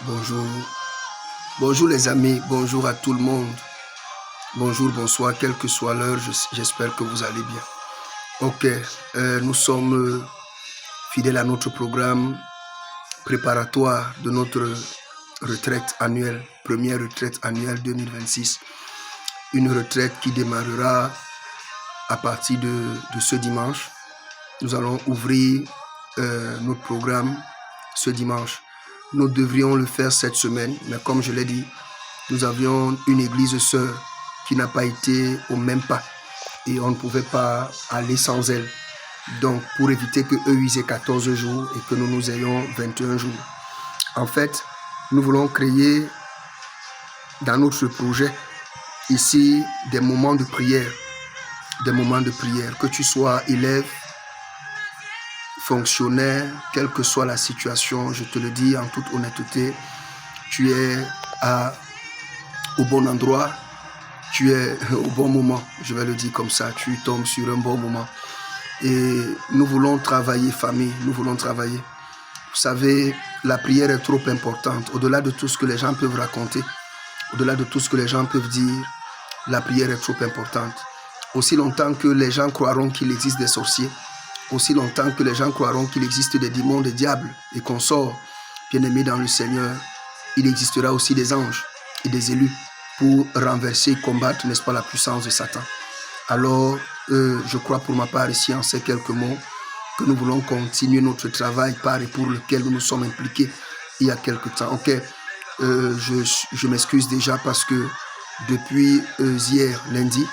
Bonjour, bonjour les amis, bonjour à tout le monde. Bonjour, bonsoir, quelle que soit l'heure, j'espère que vous allez bien. Ok, nous sommes fidèles à notre programme préparatoire de notre retraite annuelle, première retraite annuelle 2026. Une retraite qui démarrera à partir de ce dimanche. Nous allons ouvrir notre programme ce dimanche. Nous devrions le faire cette semaine, mais comme je l'ai dit, nous avions une église sœur qui n'a pas été au même pas et on ne pouvait pas aller sans elle. Donc, pour éviter que eux ils aient 14 jours et que nous ayons 21 jours. En fait, nous voulons créer dans notre projet ici des moments de prière. Des moments de prière. Que tu sois élève, fonctionnaire, quelle que soit la situation, je te le dis en toute honnêteté, tu es au bon endroit, tu es au bon moment, je vais le dire comme ça, tu tombes sur un bon moment. Et nous voulons travailler, famille, nous voulons travailler. Vous savez, la prière est trop importante, au-delà de tout ce que les gens peuvent raconter, au-delà de tout ce que les gens peuvent dire, la prière est trop importante. Aussi longtemps que les gens croiront qu'il existe des sorciers, aussi longtemps que les gens croiront qu'il existe des démons, des diables et consorts, bien-aimés dans le Seigneur, il existera aussi des anges et des élus pour renverser, combattre, n'est-ce pas, la puissance de Satan. Alors, je crois pour ma part ici, en ces quelques mots, que nous voulons continuer notre travail par et pour lequel nous nous sommes impliqués il y a quelque temps. Ok, je m'excuse déjà parce que depuis hier, lundi,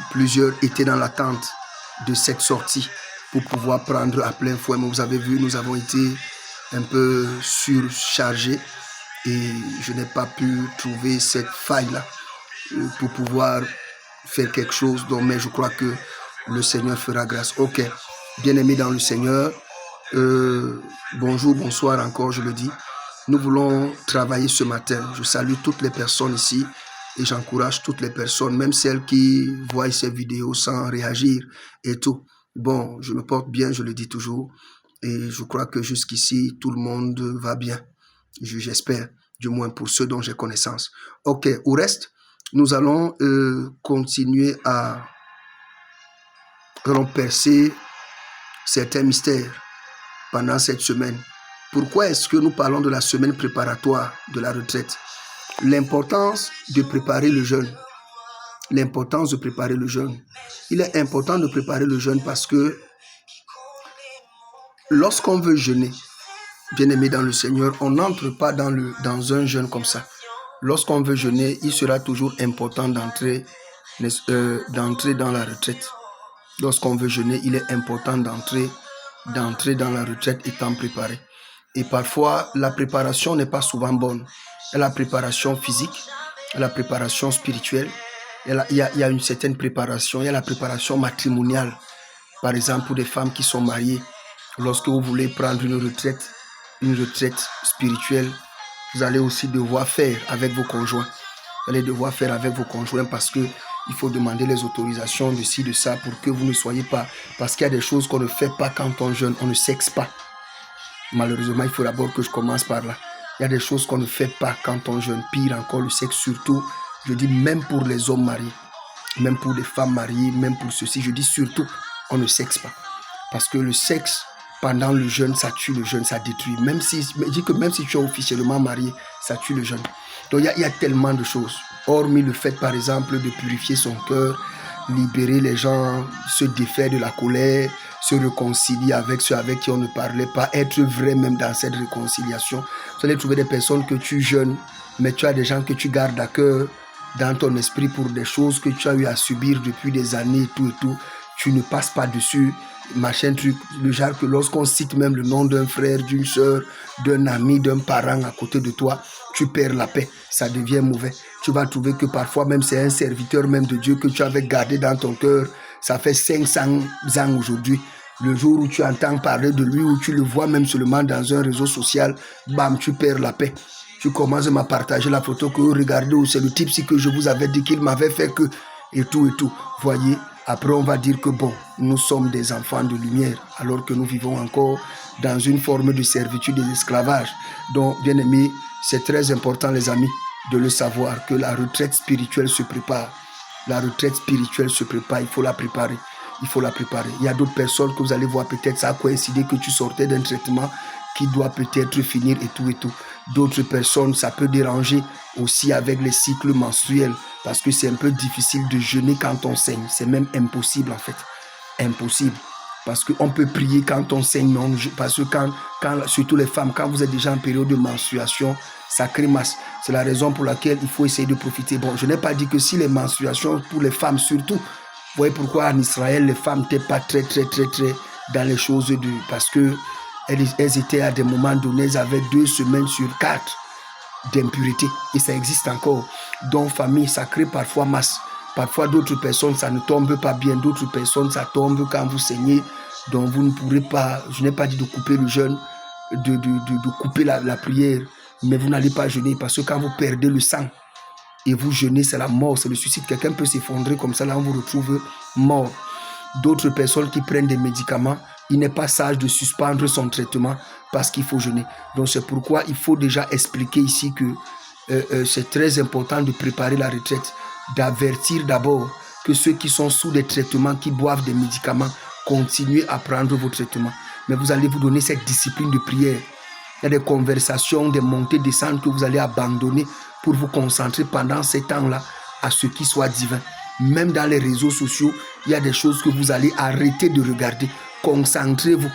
plusieurs étaient dans l'attente de cette sortie pour pouvoir prendre à plein fouet. Mais vous avez vu, nous avons été un peu surchargés et je n'ai pas pu trouver cette faille-là pour pouvoir faire quelque chose. Donc, mais je crois que le Seigneur fera grâce. Ok, bien-aimés dans le Seigneur, bonjour, bonsoir encore, je le dis. Nous voulons travailler ce matin. Je salue toutes les personnes ici et j'encourage toutes les personnes, même celles qui voient ces vidéos sans réagir et tout. Bon, je me porte bien, je le dis toujours. Et je crois que jusqu'ici, tout le monde va bien. J'espère, du moins pour ceux dont j'ai connaissance. Ok, au reste, nous allons continuer à percer certains mystères pendant cette semaine. Pourquoi est-ce que nous parlons de la semaine préparatoire de la retraite? L'importance de préparer le jeûne. L'importance de préparer le jeûne. Il est important de préparer le jeûne parce que lorsqu'on veut jeûner, bien-aimé dans le Seigneur, on n'entre pas dans un jeûne comme ça. Lorsqu'on veut jeûner, il sera toujours important d'entrer dans la retraite. Lorsqu'on veut jeûner, il est important d'entrer dans la retraite étant préparé. Et parfois, la préparation n'est pas souvent bonne. Il y a la préparation physique, il y a la préparation spirituelle, il y a une certaine préparation, il y a la préparation matrimoniale. Par exemple, pour des femmes qui sont mariées, lorsque vous voulez prendre une retraite spirituelle, vous allez aussi devoir faire avec vos conjoints. Vous allez devoir faire avec vos conjoints parce que il faut demander les autorisations de ci, de ça pour que vous ne soyez pas... Parce qu'il y a des choses qu'on ne fait pas quand on jeûne, on ne sexe pas. Malheureusement, il faut d'abord que je commence par là. Il y a des choses qu'on ne fait pas quand on jeûne. Pire encore, le sexe surtout, je dis même pour les hommes mariés, même pour les femmes mariées, même pour ceci, je dis surtout, on ne sexe pas. Parce que le sexe, pendant le jeûne, ça tue le jeûne, ça détruit. Je dis que même si tu es officiellement marié, ça tue le jeûne. Donc il y a tellement de choses. Hormis le fait, par exemple, de purifier son cœur, libérer les gens, se défaire de la colère, se réconcilier avec ceux avec qui on ne parlait pas, être vrai même dans cette réconciliation. Vous allez trouver des personnes que tu jeûnes, mais tu as des gens que tu gardes à cœur dans ton esprit pour des choses que tu as eu à subir depuis des années et tout. Tu ne passes pas dessus, machin truc, le genre que lorsqu'on cite même le nom d'un frère, d'une soeur, d'un ami, d'un parent à côté de toi, tu perds la paix, ça devient mauvais. Tu vas trouver que parfois même c'est un serviteur même de Dieu que tu avais gardé dans ton cœur, ça fait 500 ans aujourd'hui. Le jour où tu entends parler de lui, où tu le vois même seulement dans un réseau social, bam, tu perds la paix. Tu commences à partager la photo que regardez, c'est le type-ci que je vous avais dit qu'il m'avait fait que, et tout. Voyez, Après, on va dire que bon, nous sommes des enfants de lumière, alors que nous vivons encore dans une forme de servitude et d'esclavage. Donc, bien aimés, c'est très important, les amis, de le savoir, que la retraite spirituelle se prépare. La retraite spirituelle se prépare, il faut la préparer. Il faut la préparer. Il y a d'autres personnes que vous allez voir, peut-être ça a coïncidé que tu sortais d'un traitement qui doit peut-être finir et tout et tout. D'autres personnes, ça peut déranger aussi avec les cycles menstruels parce que c'est un peu difficile de jeûner quand on saigne. C'est même impossible en fait. Impossible. Parce qu'on peut prier quand on saigne, parce que quand, surtout les femmes, quand vous êtes déjà en période de menstruation, ça crémasse. C'est la raison pour laquelle il faut essayer de profiter. Bon, je n'ai pas dit que si les menstruations pour les femmes surtout, vous voyez pourquoi en Israël, les femmes n'étaient pas très dans les choses parce que elles étaient à des moments donnés, elles avaient 2 semaines sur 4 d'impurité. Et ça existe encore. Donc, famille, ça crée parfois masse. Parfois, d'autres personnes, ça ne tombe pas bien. D'autres personnes, ça tombe quand vous saignez. Donc, vous ne pourrez pas, je n'ai pas dit de couper le jeûne, de couper la prière, mais vous n'allez pas jeûner parce que quand vous perdez le sang et vous jeûnez, c'est la mort, c'est le suicide. Quelqu'un peut s'effondrer comme ça, là, on vous retrouve mort. D'autres personnes qui prennent des médicaments, il n'est pas sage de suspendre son traitement parce qu'il faut jeûner. Donc, c'est pourquoi il faut déjà expliquer ici que c'est très important de préparer la retraite, d'avertir d'abord que ceux qui sont sous des traitements, qui boivent des médicaments, continuez à prendre vos traitements. Mais vous allez vous donner cette discipline de prière. Il y a des conversations, des montées, descentes que vous allez abandonner pour vous concentrer pendant ces temps-là à ce qui soit divin. Même dans les réseaux sociaux, il y a des choses que vous allez arrêter de regarder. Concentrez-vous.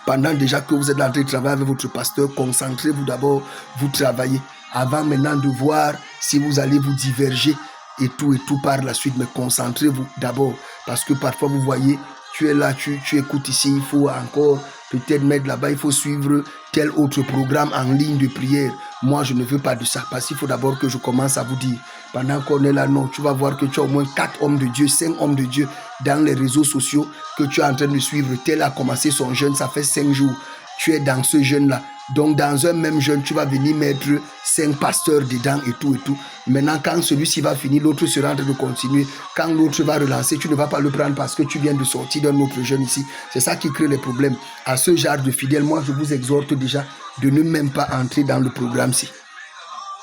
Pendant déjà que vous êtes en train de travailler avec votre pasteur, concentrez-vous d'abord, vous travaillez. Avant maintenant de voir si vous allez vous diverger et tout par la suite. Mais concentrez-vous d'abord. Parce que parfois vous voyez, tu es là, tu écoutes ici, il faut encore peut-être mettre là-bas, il faut suivre tel autre programme en ligne de prière. Moi, je ne veux pas de ça parce qu'il faut d'abord que je commence à vous dire. Pendant qu'on est là, non, tu vas voir que tu as au moins 4 hommes de Dieu, 5 hommes de Dieu dans les réseaux sociaux que tu es en train de suivre. Tel a commencé son jeûne, ça fait 5 jours. Tu es dans ce jeûne-là. Donc, dans un même jeûne, tu vas venir mettre 5 pasteurs dedans et tout. Maintenant, quand celui-ci va finir, l'autre sera en train de continuer. Quand l'autre va relancer, tu ne vas pas le prendre parce que tu viens de sortir d'un autre jeûne ici. C'est ça qui crée les problèmes. À ce genre de fidèles, moi, je vous exhorte déjà de ne même pas entrer dans le programme-ci.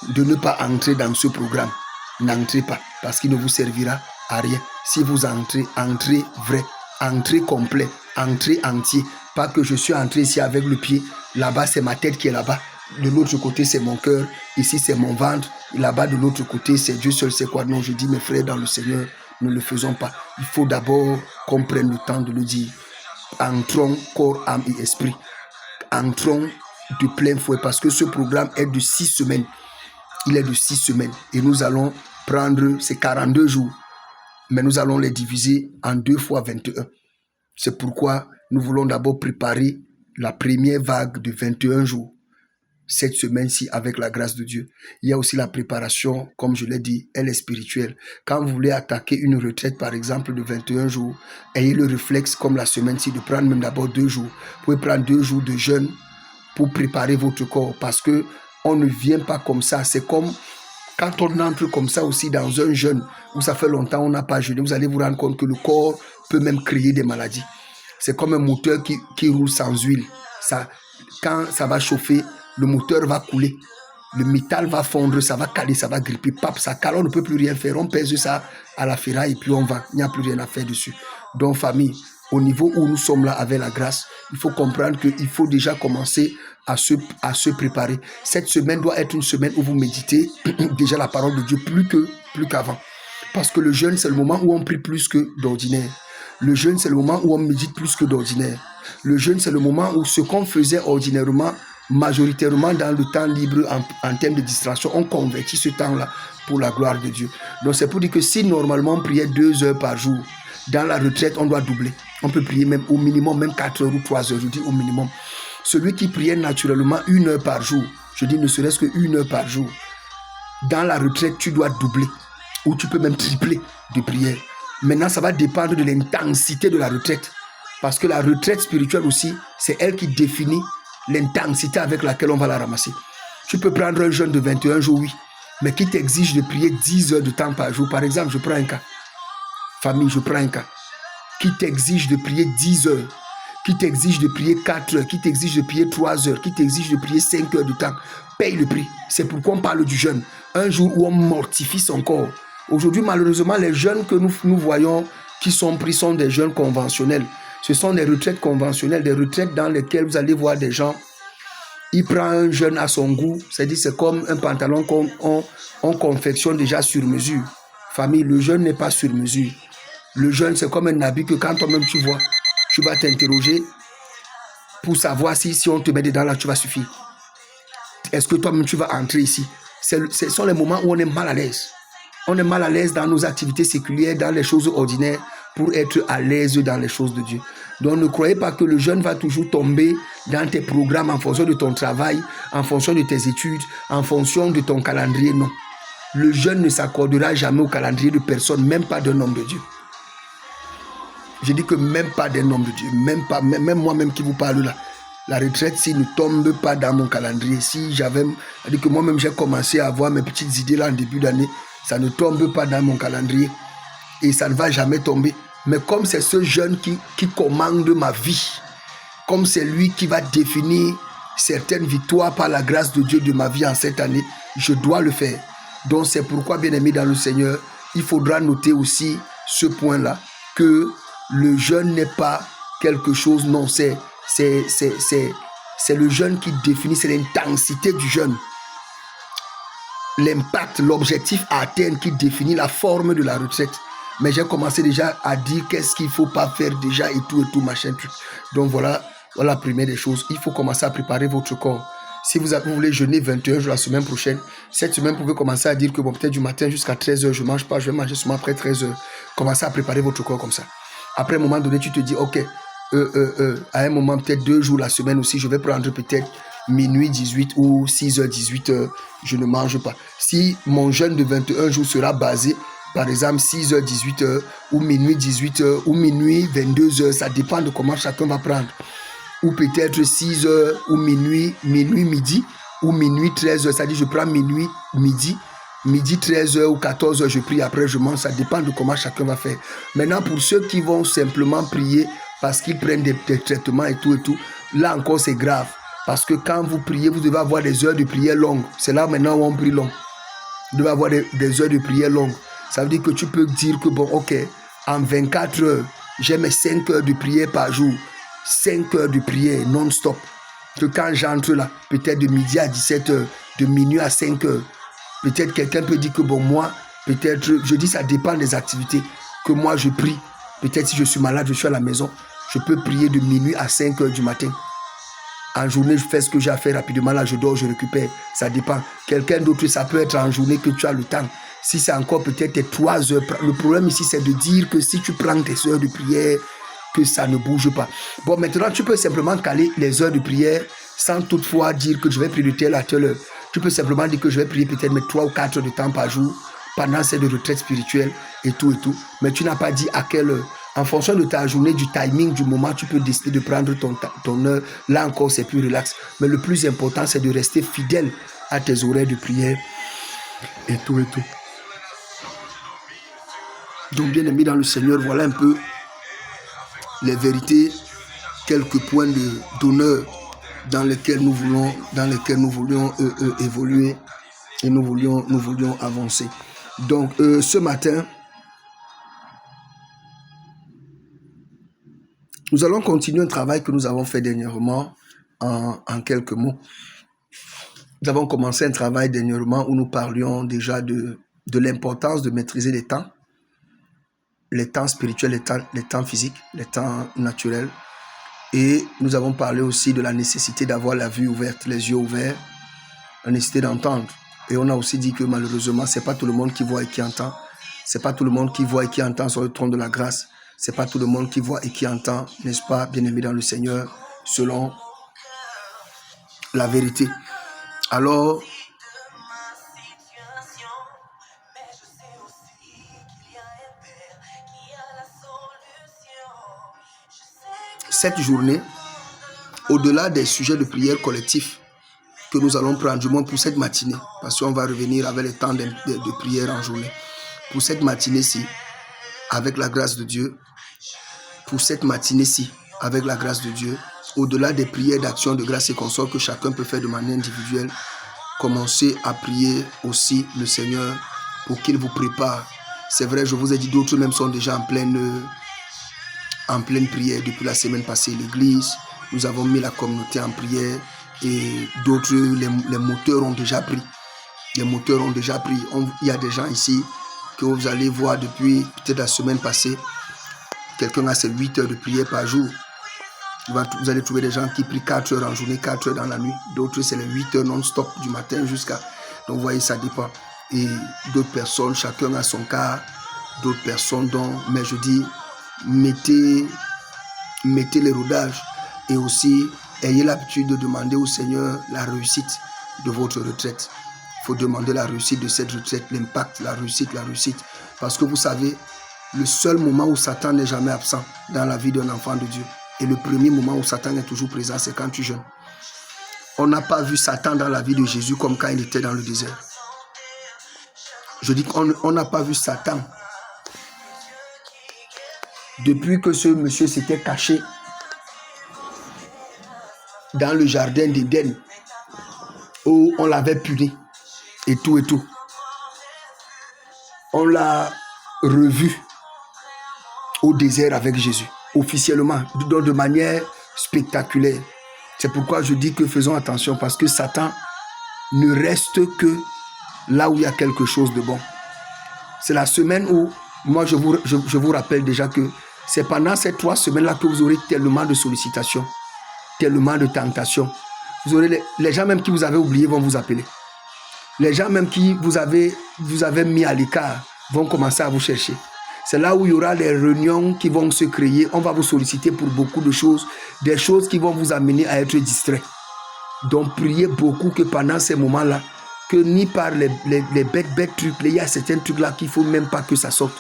De ne pas entrer dans ce programme. N'entrez pas parce qu'il ne vous servira à rien. Si vous entrez, entrez vrai, entrez complet, entrez entier. Pas que je suis entré ici avec le pied. Là-bas, c'est ma tête qui est là-bas. De l'autre côté, c'est mon cœur. Ici, c'est mon ventre. Et là-bas, de l'autre côté, c'est Dieu seul sait quoi. Non, je dis, mes frères dans le Seigneur, ne le faisons pas. Il faut d'abord qu'on prenne le temps de le dire. Entrons corps, âme et esprit. Entrons de plein fouet parce que ce programme est de 6 semaines. Il est de 6 semaines. Et nous allons prendre ces 42 jours. Mais nous allons les diviser en 2 fois 21. C'est pourquoi nous voulons d'abord préparer la première vague de 21 jours. Cette semaine-ci, avec la grâce de Dieu. Il y a aussi la préparation, comme je l'ai dit, elle est spirituelle. Quand vous voulez attaquer une retraite, par exemple, de 21 jours, ayez le réflexe, comme la semaine-ci, de prendre même d'abord 2 jours. Vous pouvez prendre 2 jours de jeûne pour préparer votre corps. Parce que on ne vient pas comme ça. C'est comme quand on entre comme ça aussi dans un jeûne, où ça fait longtemps on n'a pas jeûné, vous allez vous rendre compte que le corps peut même créer des maladies. C'est comme un moteur qui roule sans huile. Ça, quand ça va chauffer, le moteur va couler. Le métal va fondre, ça va caler, ça va gripper. Pap, ça cale, on ne peut plus rien faire. On pèse ça à la ferraille et puis on va. Il n'y a plus rien à faire dessus. Donc, famille, au niveau où nous sommes là avec la grâce, il faut comprendre qu'il faut déjà commencer à se préparer. Cette semaine doit être une semaine où vous méditez déjà la parole de Dieu plus qu'avant. Parce que le jeûne, c'est le moment où on prie plus que d'ordinaire. Le jeûne, c'est le moment où on médite plus que d'ordinaire. Le jeûne, c'est le moment où ce qu'on faisait ordinairement, majoritairement dans le temps libre en termes de distraction, on convertit ce temps-là pour la gloire de Dieu. Donc c'est pour dire que si normalement on priait 2 heures par jour, dans la retraite, on doit doubler. On peut prier même au minimum, même 4 heures ou 3 heures, je dis au minimum. Celui qui priait naturellement 1 heure par jour, je dis ne serait-ce que 1 heure par jour, dans la retraite, tu dois doubler ou tu peux même tripler de prière. Maintenant, ça va dépendre de l'intensité de la retraite. Parce que la retraite spirituelle aussi, c'est elle qui définit l'intensité avec laquelle on va la ramasser. Tu peux prendre un jeûne de 21 jours, oui, mais qui t'exige de prier 10 heures de temps par jour. Par exemple, je prends un cas. Famille, je prends un cas. Qui t'exige de prier 10 heures, qui t'exige de prier 4 heures, qui t'exige de prier 3 heures, qui t'exige de prier 5 heures du temps, paye le prix. C'est pourquoi on parle du jeûne. Un jour où on mortifie son corps. Aujourd'hui, malheureusement, les jeûnes que nous voyons qui sont pris sont des jeûnes conventionnels. Ce sont des retraites conventionnelles, des retraites dans lesquelles vous allez voir des gens. Il prend un jeûne à son goût, c'est-à-dire c'est comme un pantalon qu'on confectionne déjà sur mesure. Famille, le jeûne n'est pas sur mesure. Le jeûne, c'est comme un habit que quand toi-même tu vois, tu vas t'interroger pour savoir si on te met dedans là, tu vas suffire. Est-ce que toi-même tu vas entrer ici? Ce sont les moments où on est mal à l'aise. On est mal à l'aise dans nos activités séculières, dans les choses ordinaires, pour être à l'aise dans les choses de Dieu. Donc ne croyez pas que le jeûne va toujours tomber dans tes programmes en fonction de ton travail, en fonction de tes études, en fonction de ton calendrier. Non. Le jeûne ne s'accordera jamais au calendrier de personne, même pas d'un homme de Dieu. Je dis que même pas d'un homme de Dieu, même moi-même qui vous parle là. La retraite, s'il ne tombe pas dans mon calendrier, si j'avais, c'est-à-dire que moi-même j'ai commencé à avoir mes petites idées là en début d'année, ça ne tombe pas dans mon calendrier et ça ne va jamais tomber. Mais comme c'est ce jeune qui commande ma vie, comme c'est lui qui va définir certaines victoires par la grâce de Dieu de ma vie en cette année, je dois le faire. Donc c'est pourquoi, bien aimé dans le Seigneur, il faudra noter aussi ce point-là, que le jeûne n'est pas quelque chose, non, c'est le jeûne qui définit, c'est l'intensité du jeûne. L'impact, l'objectif à atteindre qui définit la forme de la retraite. Mais j'ai commencé déjà à dire qu'est-ce qu'il ne faut pas faire déjà et tout, machin, truc. Donc voilà la première des choses. Il faut commencer à préparer votre corps. Si vous voulez jeûner 21 jours la semaine prochaine, cette semaine, vous pouvez commencer à dire que bon, peut-être du matin jusqu'à 13h, je ne mange pas, je vais manger seulement après 13h. Commencez à préparer votre corps comme ça. Après un moment donné, tu te dis, ok, à un moment, peut-être 2 jours la semaine aussi, je vais prendre peut-être minuit 18 ou 6h, 18h, je ne mange pas. Si mon jeûne de 21 jours sera basé, par exemple, 6h, 18h, ou minuit 18h, ou minuit 22h, ça dépend de comment chacun va prendre. Ou peut-être 6h, ou minuit, midi, ou minuit 13h, c'est-à-dire je prends minuit, midi 13h ou 14h, je prie, après je mange, ça dépend de comment chacun va faire. Maintenant, pour ceux qui vont simplement prier parce qu'ils prennent des traitements et tout, là encore c'est grave. Parce que quand vous priez, vous devez avoir des heures de prière longues. C'est là maintenant où on prie long. Vous devez avoir des heures de prière longues. Ça veut dire que tu peux dire que bon, ok, en 24 heures, j'ai mes 5 heures de prière par jour. 5 heures de prière non-stop. Que quand j'entre là, peut-être de midi à 17h, de minuit à 5 heures, peut-être quelqu'un peut dire que bon, moi, peut-être, je dis ça dépend des activités, que moi je prie. Peut-être si je suis malade, je suis à la maison, je peux prier de minuit à 5 heures du matin. En journée, je fais ce que j'ai à faire rapidement, là je dors, je récupère. Ça dépend. Quelqu'un d'autre, ça peut être en journée que tu as le temps. Si c'est encore peut-être 3 heures, le problème ici, c'est de dire que si tu prends tes heures de prière, que ça ne bouge pas. Bon, maintenant, tu peux simplement caler les heures de prière sans toutefois dire que je vais prier de telle à telle heure. Tu peux simplement dire que je vais prier peut-être 3 ou 4 heures de temps par jour pendant cette retraite spirituelle et tout. Mais tu n'as pas dit à quelle heure. En fonction de ta journée, du timing, du moment, tu peux décider de prendre ton heure. Là encore, c'est plus relax. Mais le plus important, c'est de rester fidèle à tes horaires de prière et tout. Donc, bien aimé dans le Seigneur, voilà un peu les vérités, quelques points d'honneur dans lesquels nous voulions évoluer et nous voulions avancer. Donc, ce matin, nous allons continuer un travail que nous avons fait dernièrement en quelques mots. Nous avons commencé un travail dernièrement où nous parlions déjà de l'importance de maîtriser les temps spirituels, les temps physiques, les temps naturels. Et nous avons parlé aussi de la nécessité d'avoir la vue ouverte, les yeux ouverts, la nécessité d'entendre. Et on a aussi dit que malheureusement, ce n'est pas tout le monde qui voit et qui entend. Ce n'est pas tout le monde qui voit et qui entend sur le trône de la grâce. Ce n'est pas tout le monde qui voit et qui entend, n'est-ce pas, bien-aimé dans le Seigneur, selon la vérité. Alors, cette journée, au-delà des sujets de prière collectifs que nous allons prendre, du moins pour cette matinée, parce qu'on va revenir avec le temps de prière en journée. Pour cette matinée-ci, avec la grâce de Dieu, pour cette matinée-ci, avec la grâce de Dieu, au-delà des prières d'action, de grâce et consort que chacun peut faire de manière individuelle, commencez à prier aussi le Seigneur pour qu'il vous prépare. C'est vrai, je vous ai dit, d'autres même sont déjà en pleine prière depuis la semaine passée. L'église, nous avons mis la communauté en prière et d'autres, les moteurs ont déjà pris. Les moteurs ont déjà pris. Il y a des gens ici que vous allez voir depuis peut-être la semaine passée. Quelqu'un a ses 8 heures de prière par jour. Vous allez trouver des gens qui prient 4 heures en journée, 4 heures dans la nuit. D'autres, c'est les 8 heures non-stop du matin jusqu'à... Donc, vous voyez, ça dépend. Et d'autres personnes, chacun a son cas. D'autres personnes dont... Mais je dis, mettez les rodages. Et aussi, ayez l'habitude de demander au Seigneur la réussite de votre retraite. Il faut demander la réussite de cette retraite, l'impact, la réussite. Parce que vous savez, le seul moment où Satan n'est jamais absent dans la vie d'un enfant de Dieu, et le premier moment où Satan est toujours présent, c'est quand tu jeûnes. On n'a pas vu Satan dans la vie de Jésus comme quand il était dans le désert. Je dis qu'on n'a pas vu Satan depuis que ce monsieur s'était caché dans le jardin d'Éden où on l'avait puni et tout. On l'a revu au désert avec Jésus, officiellement, de manière spectaculaire. C'est pourquoi je dis que faisons attention, parce que Satan ne reste que là où il y a quelque chose de bon. C'est la semaine où, moi je vous rappelle déjà que c'est pendant ces 3 semaines-là que vous aurez tellement de sollicitations, tellement de tentations. Vous aurez les gens même qui vous avez oublié vont vous appeler. Les gens même qui vous avez mis à l'écart vont commencer à vous chercher. C'est là où il y aura des réunions qui vont se créer. On va vous solliciter pour beaucoup de choses, des choses qui vont vous amener à être distrait. Donc, priez beaucoup que pendant ces moments-là, que ni par les bêtes trucs, il y a certains trucs-là qu'il ne faut même pas que ça sorte.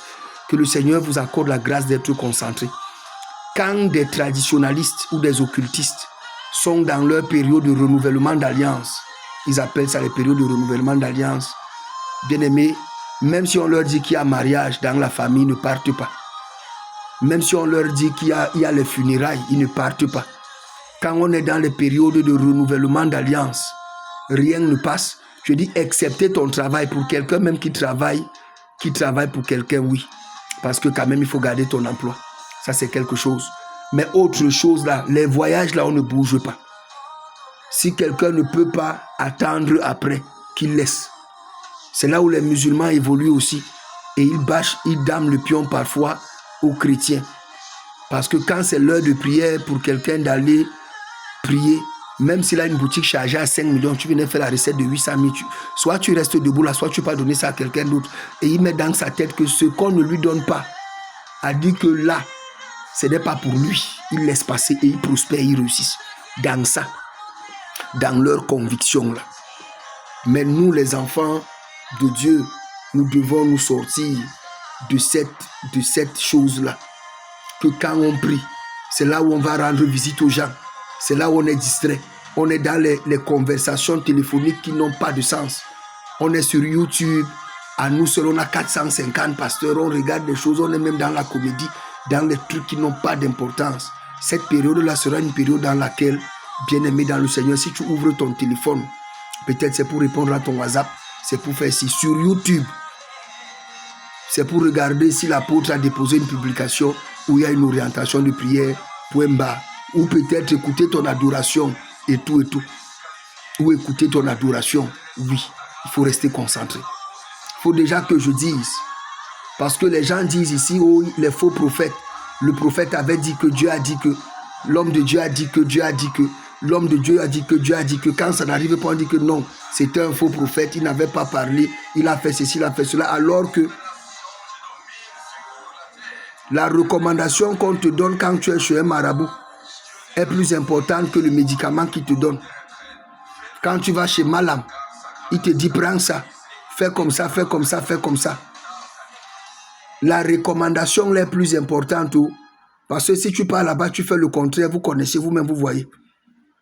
Que le Seigneur vous accorde la grâce d'être concentré. Quand des traditionalistes ou des occultistes sont dans leur période de renouvellement d'alliance, ils appellent ça les périodes de renouvellement d'alliance. Bien-aimés, même si on leur dit qu'il y a mariage dans la famille, ils ne partent pas. Même si on leur dit qu'il y a les funérailles, ils ne partent pas. Quand on est dans les périodes de renouvellement d'alliance, rien ne passe. Je dis, excepté ton travail pour quelqu'un même qui travaille pour quelqu'un, oui. Parce que quand même, il faut garder ton emploi. Ça, c'est quelque chose. Mais autre chose là, les voyages là, on ne bouge pas. Si quelqu'un ne peut pas attendre après, qu'il laisse. C'est là où les musulmans évoluent aussi. Et ils dament le pion parfois aux chrétiens. Parce que quand c'est l'heure de prière pour quelqu'un d'aller prier, même s'il a une boutique chargée à 5 millions, tu venais faire la recette de 800 000, soit tu restes debout là, soit tu peux donner ça à quelqu'un d'autre. Et il met dans sa tête que ce qu'on ne lui donne pas, a dit que là, ce n'est pas pour lui. Il laisse passer et il prospère, il réussit. Dans ça, dans leur conviction là. Mais nous, les enfants de Dieu, nous devons nous sortir de cette chose-là. Que quand on prie, c'est là où on va rendre visite aux gens. C'est là où on est distrait. On est dans les conversations téléphoniques qui n'ont pas de sens. On est sur YouTube. À nous seuls, on a 450 pasteurs. On regarde des choses. On est même dans la comédie, dans les trucs qui n'ont pas d'importance. Cette période-là sera une période dans laquelle, bien-aimé dans le Seigneur, si tu ouvres ton téléphone, peut-être c'est pour répondre à ton WhatsApp, c'est pour faire ci. Sur YouTube, c'est pour regarder si l'apôtre a déposé une publication où il y a une orientation de prière, point bas. Ou peut-être écouter ton adoration et tout. Ou écouter ton adoration. Oui, il faut rester concentré. Il faut déjà que je dise. Parce que les gens disent ici, oh, les faux prophètes. Le prophète avait dit que Dieu a dit que. L'homme de Dieu a dit que Dieu a dit que. L'homme de Dieu a dit que Dieu a dit que. Quand ça n'arrive pas, on dit que non, c'était un faux prophète. Il n'avait pas parlé. Il a fait ceci, il a fait cela. Alors que la recommandation qu'on te donne quand tu es chez un marabout est plus importante que le médicament qu'il te donne. Quand tu vas chez Malam, il te dit prends ça, fais comme ça, fais comme ça, fais comme ça. La recommandation est plus importante, parce que si tu pars là-bas, tu fais le contraire, vous connaissez vous-même, vous voyez.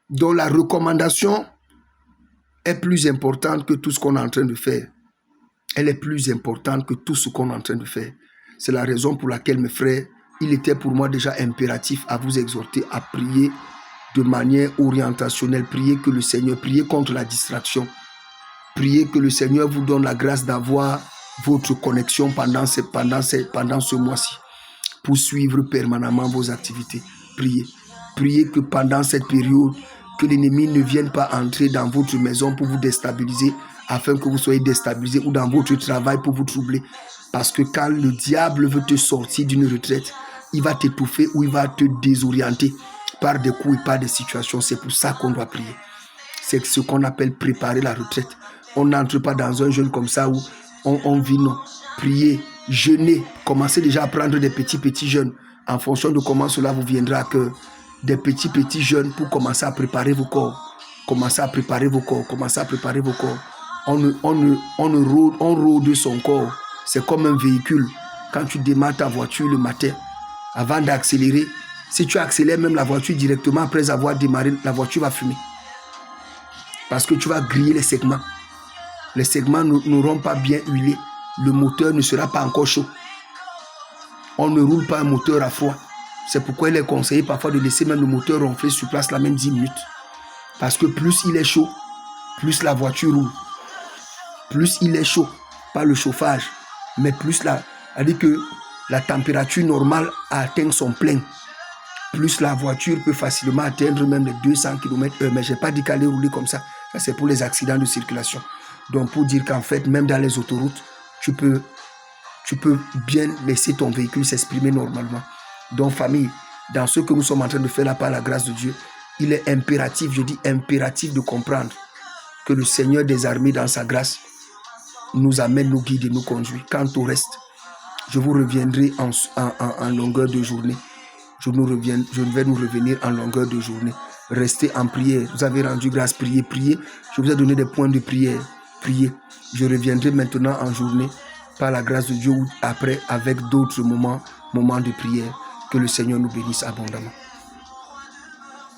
Donc la recommandation est plus importante que tout ce qu'on est en train de faire. Elle est plus importante que tout ce qu'on est en train de faire. C'est la raison pour laquelle, mes frères, il était pour moi déjà impératif à vous exhorter à prier de manière orientationnelle. Priez que le Seigneur, priez contre la distraction. Priez que le Seigneur vous donne la grâce d'avoir votre connexion pendant ce mois-ci pour suivre permanemment vos activités. Priez. Priez que pendant cette période, que l'ennemi ne vienne pas entrer dans votre maison pour vous déstabiliser, afin que vous soyez déstabilisés, ou dans votre travail pour vous troubler. Parce que quand le diable veut te sortir d'une retraite, il va t'étouffer ou il va te désorienter par des coups et par des situations. C'est pour ça qu'on doit prier. C'est ce qu'on appelle préparer la retraite. On n'entre pas dans un jeûne comme ça où on vit, non. Priez, jeûnez, commencez déjà à prendre des petits jeûnes en fonction de comment cela vous viendra à cœur. Des petits jeûnes pour commencer à préparer vos corps. Commencez à préparer vos corps. Commencez à préparer vos corps. On rôde son corps. C'est comme un véhicule. Quand tu démarres ta voiture le matin, avant d'accélérer, si tu accélères même la voiture directement après avoir démarré, la voiture va fumer. Parce que tu vas griller les segments. Les segments n'auront pas bien huilé. Le moteur ne sera pas encore chaud. On ne roule pas un moteur à froid. C'est pourquoi il est conseillé parfois de laisser même le moteur ronfler sur place la même 10 minutes. Parce que plus il est chaud, plus la voiture roule. Plus il est chaud, pas le chauffage, mais plus c'est-à-dire que la température normale atteint son plein. Plus la voiture peut facilement atteindre même les 200 km/h. Mais je n'ai pas dit qu'elle allait rouler comme ça. Ça, c'est pour les accidents de circulation. Donc, pour dire qu'en fait, même dans les autoroutes, tu peux bien laisser ton véhicule s'exprimer normalement. Donc, famille, dans ce que nous sommes en train de faire là par la grâce de Dieu, il est impératif, je dis impératif de comprendre que le Seigneur des armées, dans sa grâce, nous amène, nous guide et nous conduit. Quant au reste, je vous reviendrai en longueur de journée. Je vais nous revenir en longueur de journée. Restez en prière. Vous avez rendu grâce, priez. Je vous ai donné des points de prière. Priez. Je reviendrai maintenant en journée par la grâce de Dieu ou après avec d'autres moments de prière. Que le Seigneur nous bénisse abondamment.